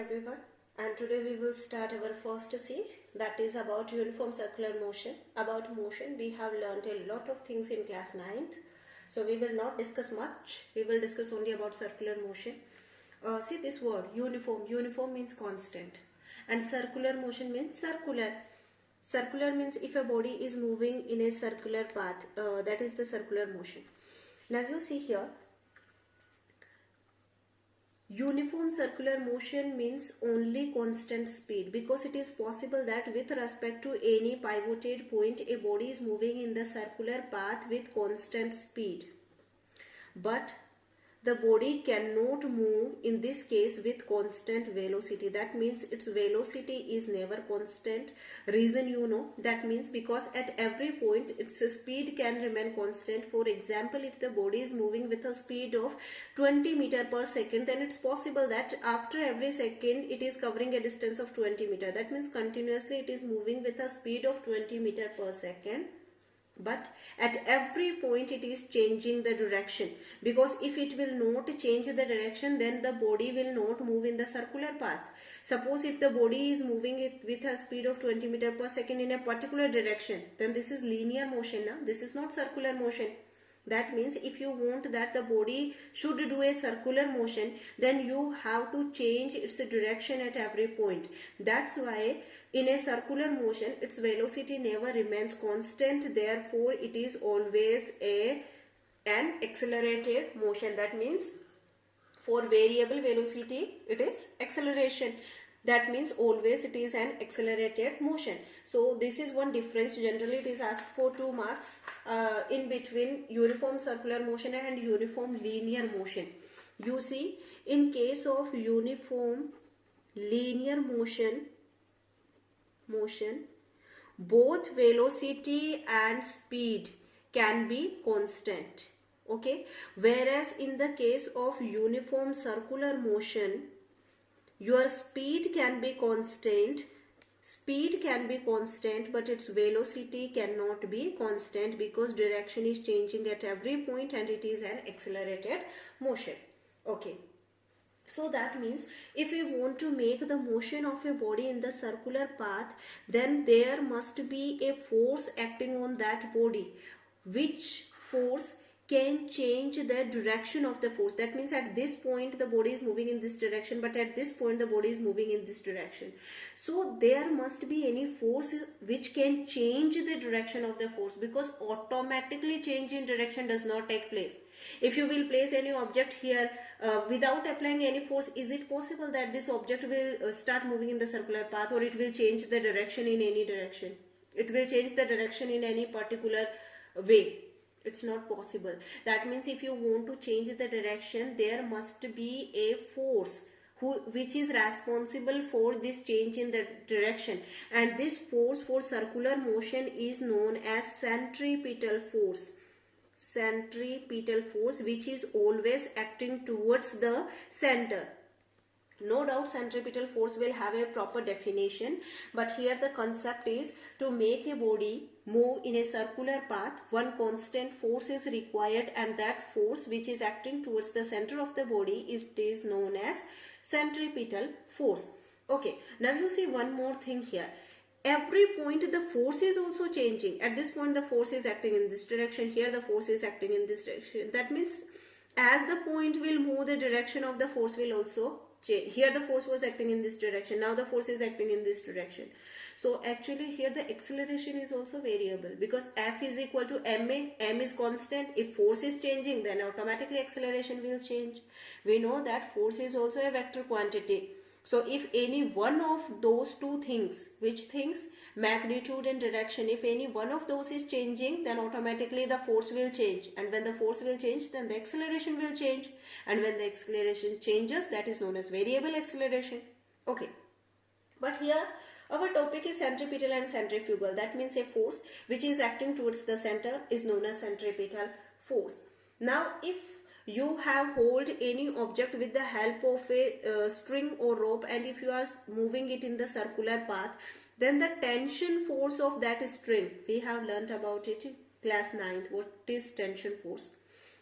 everyone, and today we will start our first C, that is about uniform circular motion. About motion we have learned a lot of things in class 9th, so we will not discuss much. We will discuss only about circular motion. See this word uniform means constant, and circular motion means circular. Circular means if a body is moving in a circular path, that is the circular motion. Now you see here, uniform circular motion means only constant speed, because it is possible that with respect to any pivoted point a body is moving in the circular path with constant speed, but the body cannot move in this case with constant velocity. That means its velocity is never constant. Reason you know, that means because at every point its speed can remain constant. For example, if the body is moving with a speed of 20 meter per second, then it's possible that after every second it is covering a distance of 20 meter. That means continuously it is moving with a speed of 20 meter per second. But at every point it is changing the direction, because if it will not change the direction, then the body will not move in the circular path. Suppose if the body is moving it with a speed of 20 meter per second in a particular direction, then this is linear motion now. This is not circular motion. That means if you want that the body should do a circular motion, then you have to change its direction at every point. That's why in a circular motion its velocity never remains constant. Therefore it is always an accelerated motion. That means for variable velocity it is acceleration. That means always it is an accelerated motion. So this is one difference. Generally it is asked for 2 marks in between uniform circular motion and uniform linear motion. You see, in case of uniform linear motion, both velocity and speed can be constant. Okay, whereas in the case of uniform circular motion, your speed can be constant, but its velocity cannot be constant, because direction is changing at every point and it is an accelerated motion. Okay, so that means if we want to make the motion of a body in the circular path, then there must be a force acting on that body, which force can change the direction of the force. That means at this point the body is moving in this direction, but at this point the body is moving in this direction. So there must be any force which can change the direction of the force, because automatically change in direction does not take place. If you will place any object here without applying any force, is it possible that this object will start moving in the circular path, or it will change the direction in any direction? It will change the direction in any particular way. It's not possible. That means if you want to change the direction, there must be a force which is responsible for this change in the direction, and this force for circular motion is known as centripetal force. Centripetal force, which is always acting towards the center. No doubt centripetal force will have a proper definition, but here the concept is to make a body move in a circular path, one constant force is required, and that force which is acting towards the center of the body is known as centripetal force. Okay, now you see one more thing here. Every point the force is also changing. At this point the force is acting in this direction, here the force is acting in this direction. That means as the point will move, the direction of the force will also change. Here the force was acting in this direction, now the force is acting in this direction. So actually here the acceleration is also variable, because F is equal to ma, m is constant. If force is changing, then automatically acceleration will change. We know that force is also a vector quantity. So if any one of those two things, which things? Magnitude and direction, if any one of those is changing, then automatically the force will change, and when the force will change, then the acceleration will change, and when the acceleration changes, that is known as variable acceleration. Okay, but here our topic is centripetal and centrifugal. That means a force which is acting towards the center is known as centripetal force. Now if you have hold any object with the help of a string or rope, and if you are moving it in the circular path, then the tension force of that string, we have learnt about it in class 9th. What is tension force?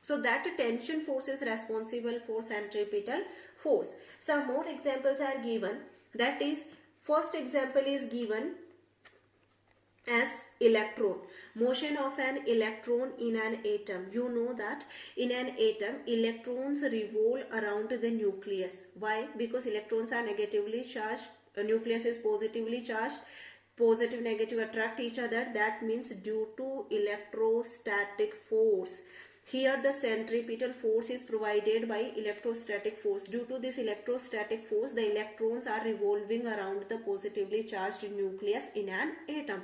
So that tension force is responsible for centripetal force. Some more examples are given. That is, first example is given as electron. Motion of an electron in an atom. You know that in an atom electrons revolve around the nucleus. Why? Because electrons are negatively charged, nucleus is positively charged, positive negative attract each other. That means due to electrostatic force. Here the centripetal force is provided by electrostatic force. Due to this electrostatic force, the electrons are revolving around the positively charged nucleus in an atom.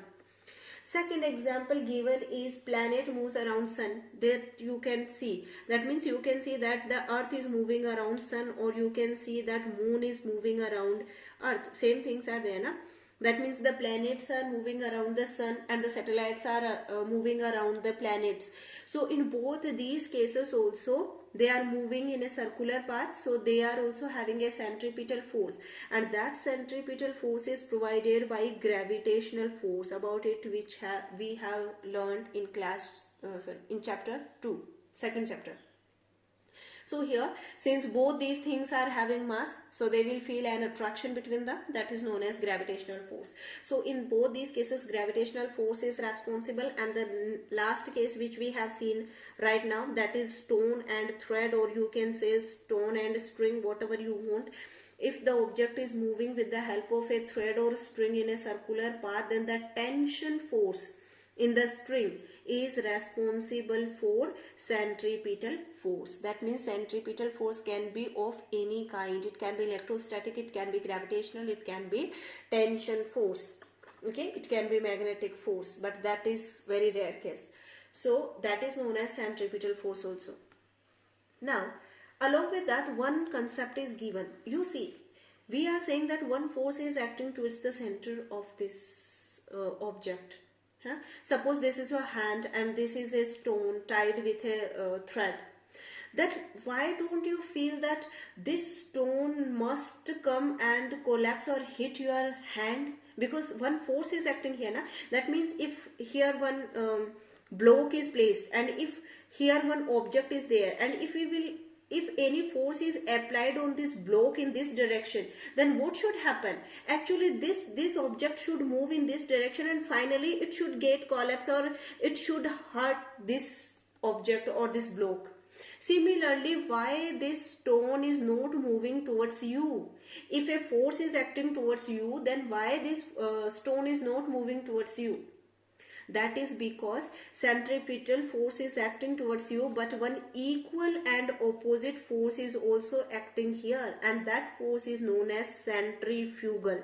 Second example given is planet moves around sun. That you can see. That means you can see that the earth is moving around sun, or you can see that moon is moving around earth. Same things are there, na? That means the planets are moving around the sun and the satellites are moving around the planets. So in both these cases also they are moving in a circular path, so they are also having a centripetal force, and that centripetal force is provided by gravitational force, about it which we have learned in in chapter 2, second chapter. So here, since both these things are having mass, so they will feel an attraction between them, that is known as gravitational force. So in both these cases, gravitational force is responsible, and the last case which we have seen right now, that is stone and thread, or you can say stone and string, whatever you want. If the object is moving with the help of a thread or string in a circular path, then the tension force in the string is responsible for centripetal force. That means centripetal force can be of any kind. It can be electrostatic, it can be gravitational, it can be tension force. Okay, it can be magnetic force, but that is very rare case. So that is known as centripetal force also. Now, along with that, one concept is given. You see, we are saying that one force is acting towards the center of this object. Suppose this is your hand and this is a stone tied with a thread. That why don't you feel that this stone must come and collapse or hit your hand? Because one force is acting here. Na? That means if here one block is placed, and if here one object is there, and if any force is applied on this block in this direction, then what should happen? Actually this object should move in this direction, and finally it should get collapse, or it should hurt this object or this block. Similarly, why this stone is not moving towards you? If a force is acting towards you, then why this stone is not moving towards you? That is because centripetal force is acting towards you, but one equal and opposite force is also acting here, and that force is known as centrifugal.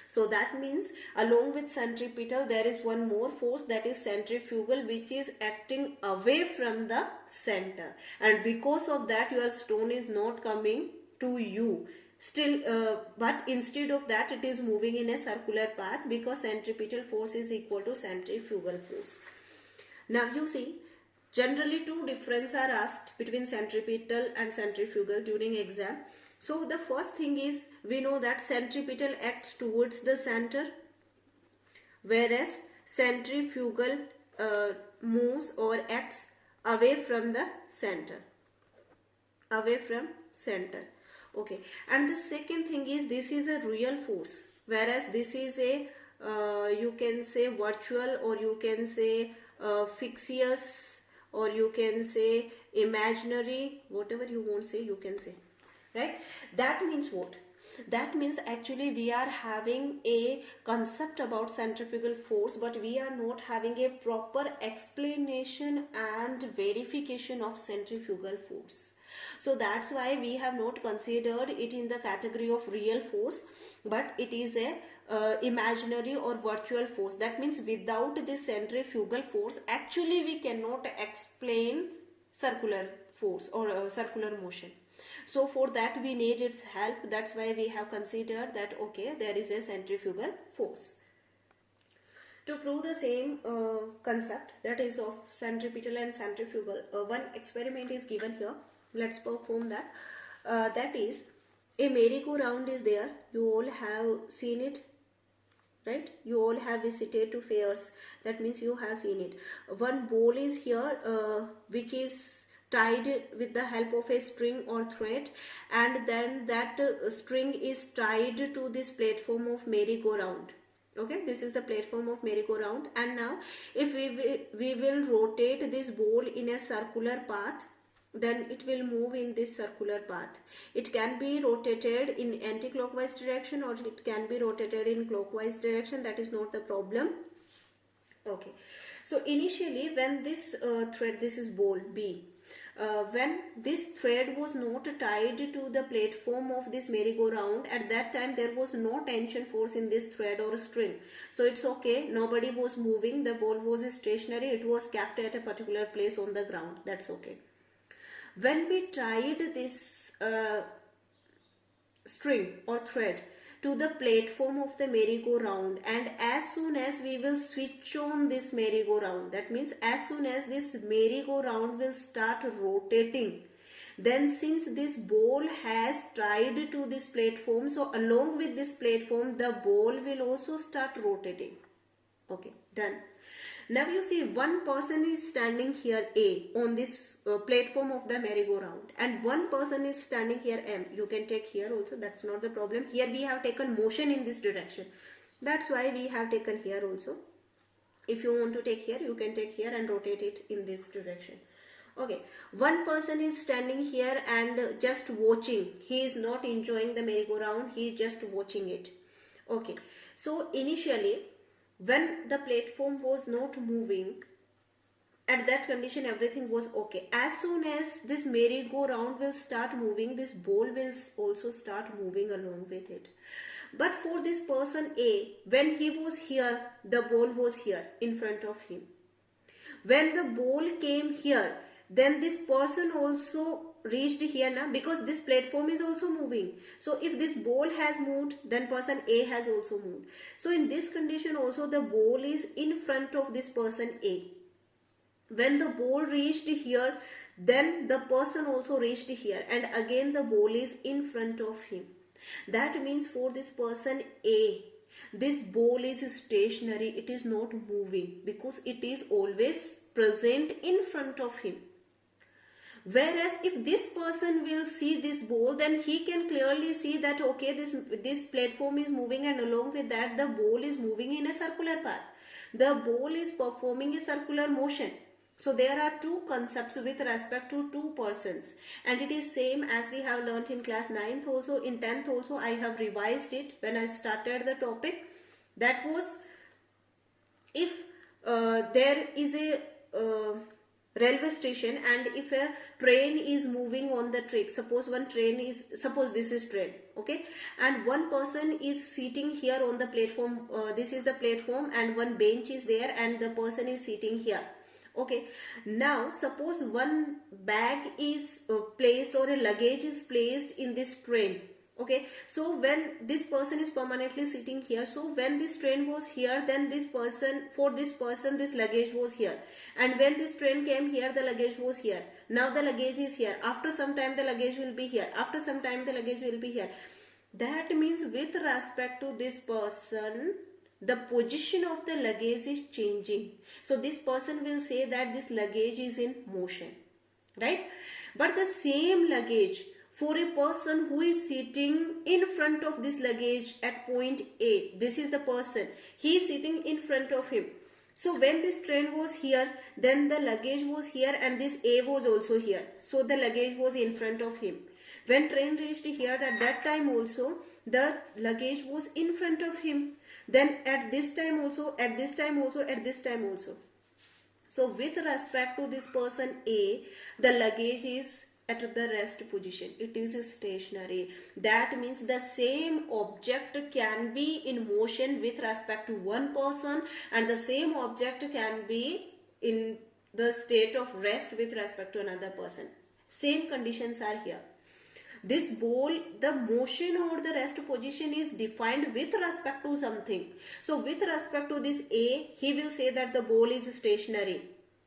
So that means along with centripetal there is one more force, that is centrifugal, which is acting away from the center, and because of that your stone is not coming to you. Still, but instead of that it is moving in a circular path, because centripetal force is equal to centrifugal force. Now you see, generally two differences are asked between centripetal and centrifugal during exam. So the first thing is, we know that centripetal acts towards the center, whereas centrifugal moves or acts away from the center. Away from center. Okay, and the second thing is, this is a real force, whereas this is a you can say virtual, or you can say fictitious, or you can say imaginary, whatever you want to say, you can say, right? That means what? That means actually we are having a concept about centrifugal force, but we are not having a proper explanation and verification of centrifugal force. So that's why we have not considered it in the category of real force, but it is a imaginary or virtual force. That means without this centrifugal force, actually we cannot explain circular force or circular motion. So for that we need its help. That's why we have considered that okay, there is a centrifugal force. To prove the same concept, that is of centripetal and centrifugal, one experiment is given here. Let's perform that. That is, a merry-go-round is there. You all have seen it, right? You all have visited to fairs. That means you have seen it. One ball is here which is tied with the help of a string or thread, and then that string is tied to this platform of merry-go-round. Okay, this is the platform of merry-go-round, and now if we will rotate this ball in a circular path, then it will move in this circular path. It can be rotated in anti-clockwise direction or it can be rotated in clockwise direction. That is not the problem. Okay, so initially when this thread, this is ball B, when this thread was not tied to the platform of this merry-go-round, at that time there was no tension force in this thread or string. So it's okay, nobody was moving, the ball was stationary, it was kept at a particular place on the ground. That's okay. When we tied this string or thread to the platform of the merry-go-round, and as soon as we will switch on this merry-go-round, that means as soon as this merry-go-round will start rotating, then since this ball has tied to this platform, so along with this platform the ball will also start rotating. Okay, done. Now you see one person is standing here A on this platform of the merry-go-round, and one person is standing here M. You can take here also, that's not the problem. Here we have taken motion in this direction. That's why we have taken here also. If you want to take here, you can take here and rotate it in this direction. Okay, one person is standing here and just watching. He is not enjoying the merry-go-round, he is just watching it. Okay, so initially when the platform was not moving, at that condition everything was okay. As soon as this merry-go-round will start moving, this ball will also start moving along with it. But for this person A, when he was here, the ball was here in front of him. When the ball came here, then this person also reached here now, because this platform is also moving. So if this ball has moved, then person A has also moved. So in this condition also the ball is in front of this person A. When the ball reached here, then the person also reached here, and again the ball is in front of him. That means for this person A, this ball is stationary, it is not moving, because it is always present in front of him. Whereas if this person will see this ball, then he can clearly see that okay, this platform is moving, and along with that the ball is moving in a circular path. The ball is performing a circular motion. So there are two concepts with respect to two persons, and it is same as we have learnt in class 9th also. In 10th also I have revised it when I started the topic. That was if there is a railway station, and if a train is moving on the track, suppose this is train, okay, and one person is sitting here on the platform, this is the platform, and one bench is there and the person is sitting here. Okay, now suppose one bag is placed, or a luggage is placed in this train. Okay, so when this person is permanently sitting here, so when this train was here, then this person this luggage was here, and when this train came here, the luggage was here. Now the luggage is here, after some time the luggage will be here, after some time the luggage will be here. That means with respect to this person, the position of the luggage is changing. So this person will say that this luggage is in motion, right? But the same luggage for a person who is sitting in front of this luggage at point A, this is the person, he is sitting in front of him. So when this train was here, then the luggage was here and this A was also here. So the luggage was in front of him. When train reached here, at that time also, the luggage was in front of him. Then at this time also, at this time also, at this time also. So with respect to this person A, the luggage is at the rest position. It is stationary. That means the same object can be in motion with respect to one person, and the same object can be in the state of rest with respect to another person. Same conditions are here. This ball, the motion or the rest position is defined with respect to something. So with respect to this A, he will say that the ball is stationary.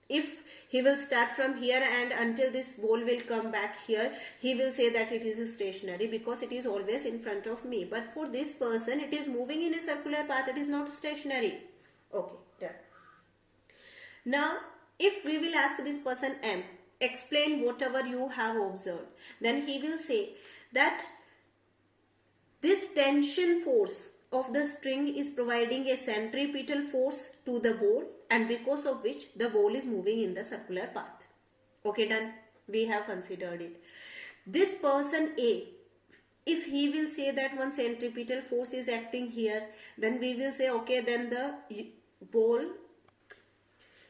If he will start from here and until this ball will come back here, he will say that it is stationary because it is always in front of me. But for this person, it is moving in a circular path, it is not stationary. Okay, done. Now, if we will ask this person M, explain whatever you have observed. Then he will say that this tension force of the string is providing a centripetal force to the ball, and because of which the ball is moving in the circular path. Okay, done. We have considered it. This person A, if he will say that one centripetal force is acting here, then we will say okay, then the ball,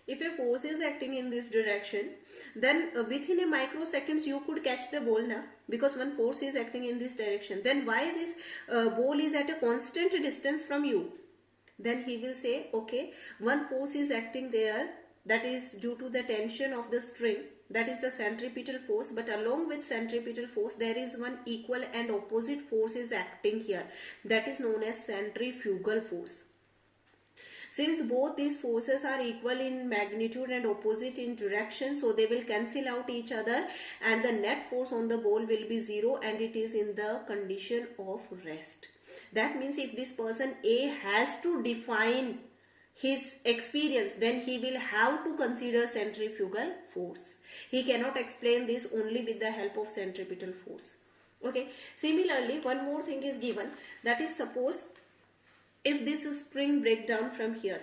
if a force is acting in this direction, then within a microseconds you could catch the ball now, because one force is acting in this direction. Then why this ball is at a constant distance from you? Then he will say okay, one force is acting there, that is due to the tension of the string, that is the centripetal force, but along with centripetal force there is one equal and opposite force is acting here, that is known as centrifugal force. Since both these forces are equal in magnitude and opposite in direction, so they will cancel out each other and the net force on the ball will be 0, and it is in the condition of rest. That means if this person A has to define his experience, then he will have to consider centrifugal force. He cannot explain this only with the help of centripetal force. Okay. Similarly, one more thing is given, that is, suppose if this string break down from here,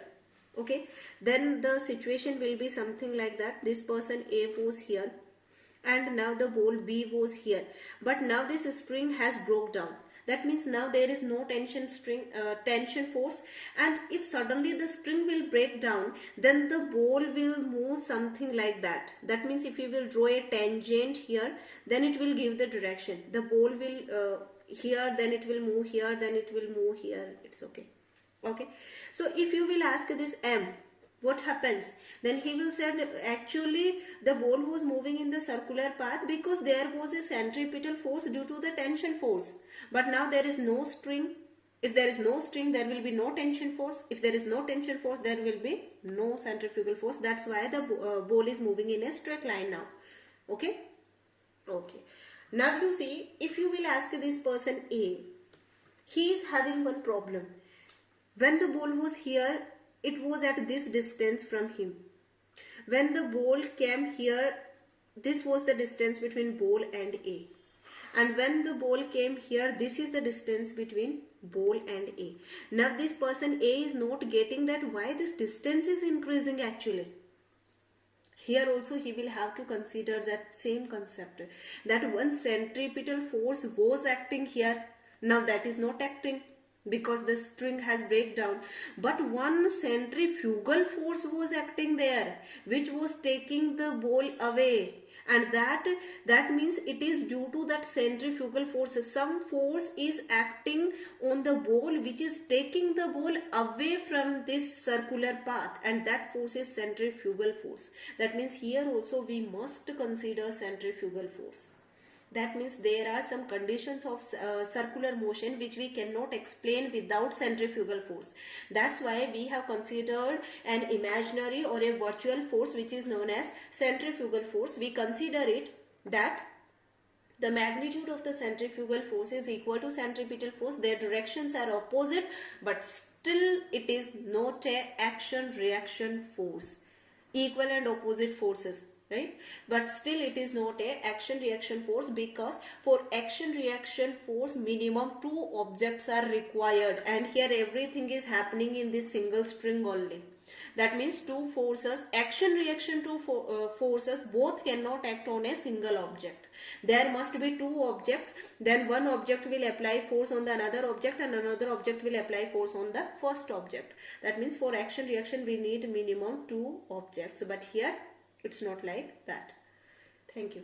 okay, then the situation will be something like that. This person A was here and now the ball B was here, but now this string has broke down. That means now there is no tension force, and if suddenly the string will break down, then the ball will move something like that. That means if you will draw a tangent here, then it will give the direction. The ball will here, then it will move here, then it will move here. It's okay. Okay. So if you will ask this M, what happens? Then he will say actually the ball was moving in the circular path because there was a centripetal force due to the tension force. But now there is no string. If there is no string, there will be no tension force. If there is no tension force, there will be no centrifugal force. That's why the ball is moving in a straight line now. Okay. Okay. Now you see, if you will ask this person A, he is having one problem. When the ball was here, it was at this distance from him. When the ball came here, this was the distance between ball and A. And when the ball came here, this is the distance between ball and A. Now this person A is not getting that why this distance is increasing actually. Here also he will have to consider that same concept, that one centripetal force was acting here. Now that is not acting because the string has break down, but one centrifugal force was acting there which was taking the ball away, and that means it is due to that centrifugal force. Some force is acting on the ball which is taking the ball away from this circular path, and that force is centrifugal force. That means here also we must consider centrifugal force. That means there are some conditions of circular motion which we cannot explain without centrifugal force. That's why we have considered an imaginary or a virtual force which is known as centrifugal force. We consider it that the magnitude of the centrifugal force is equal to centripetal force. Their directions are opposite, but still it is not a action-reaction force. Equal and opposite forces, right? But still it is not a action-reaction force, because for action-reaction force minimum 2 objects are required, and here everything is happening in this single string only. That means 2 forces, action-reaction 2 forces both cannot act on a single object. There must be 2 objects, then one object will apply force on the another object and another object will apply force on the first object. That means for action-reaction we need minimum 2 objects, but here it's not like that. Thank you.